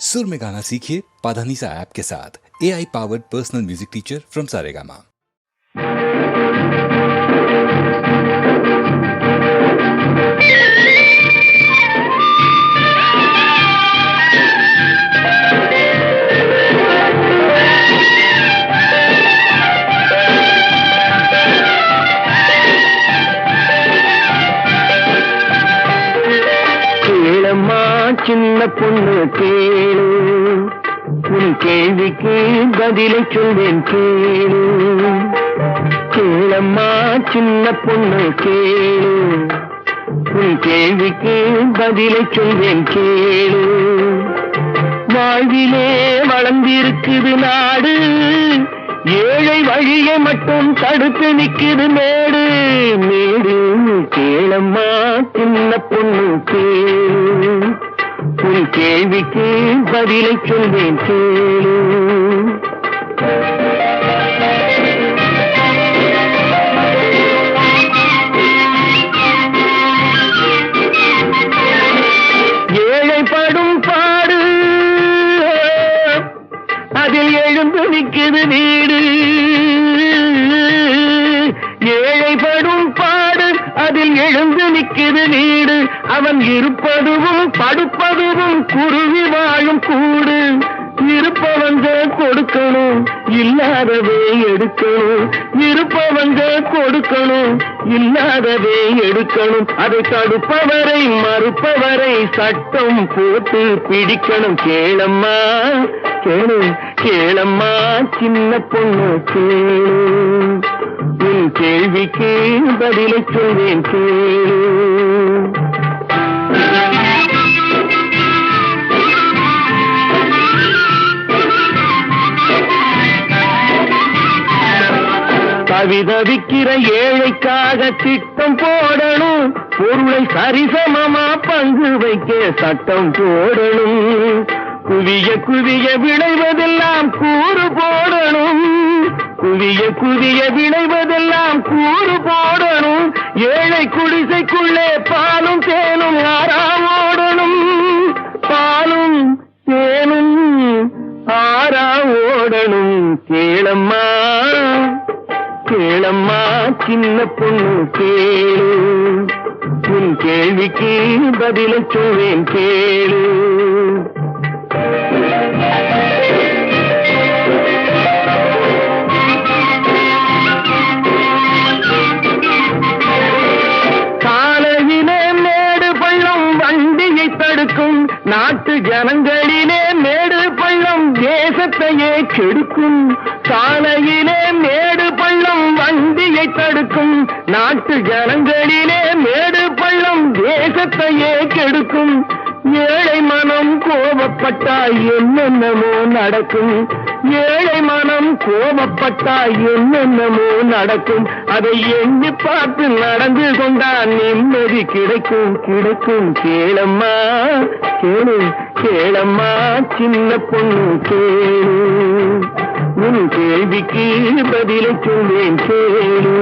सुर में गाना सीखिए पाधानीसा ऐप के साथ। AI powered personal music teacher from Saregama. சின்ன பொண்ணு கேளு, உன் கேள்விக்கு பதிலை சொல்வேன் கேளு. கேளம்மா சின்ன பொண்ணு கேளு, உன் கேள்விக்கு பதிலை சொல்வேன் கேளு. வாழ்விலே வளர்ந்திருக்குது நாடு, ஏழை வழியை மட்டும் தடுத்து நிக்குது மேடு மேடு. கேளம்மா சின்ன பொண்ணு கேளு, உன் கேள்விக்கு பதிலை சொல்வேன் கேளு. ஏழைப்படும் பாடு அதில் எழுந்து நிற்குது வீடு. ஏழைப்படும் பாடு அதில் எழுந்து நிற்குது வீடு. அவன் இருப்பதுவும் படுப்பதுவும் குருவி வாழும் கூடு. இருப்பவங்க கொடுக்கணும், இல்லாதவே எடுக்கணும். இருப்பவங்க கொடுக்கணும், இல்லாதவே எடுக்கணும். அதை தடுப்பவரை மறுப்பவரை சட்டம் போட்டு பிடிக்கணும். கேளம்மா கேளு, கேளம்மா சின்ன பொண்ணு கேளு, உன் கேள்விக்கு பதிலை சொல்வேன் கேளு. தவிதவிக்கிற ஏழைக்காக திட்டம் போடணும், பொருளை சரிசமமா பங்கு வைக்க சட்டம் போடணும். குவிய குவிய விளைவதெல்லாம் கூறு போடணும், குவிய குவிய விளைவதெல்லாம் கூறு போடணும். ஏழை குடிசைக்குள்ளே பாலும் தேனும் ஆறா ஓடணும், பாலும் தேனும் ஆறா ஓடணும். கேளம்மா கேளம்மா சின்ன பொண்ணு கேளு, உன் கேள்விக்கு பதிலை சொல்வேன் கேளு. காலையிலே மேடு பள்ளம் வண்டியை தடுக்கும், நாட்டு ஜனங்களிலே மேடு பள்ளம் தேசத்தையே கெடுக்கும். சாலையிலே மேடு பள்ளம் வண்டியை தடுக்கும், நாட்டு ஜனங்களிலே மேடு பள்ளம் தேசத்தையே கெடுக்கும். ஏழை மனம் கோபப்பட்டால் என்னென்னமோ நடக்கும், ஏழை மனம் கோபப்பட்டால் என்னென்னமோ நடக்கும். அதை எண்ணி பார்த்து நடந்து கொண்டால் நிம்மதி கிடைக்கும் கிடைக்கும். கேளம்மா கேளு, கேளம்மா சின்ன பொண்ணு கேளு, உன் கேள்விக்கு பதிலை சொல்வேன் கேளு.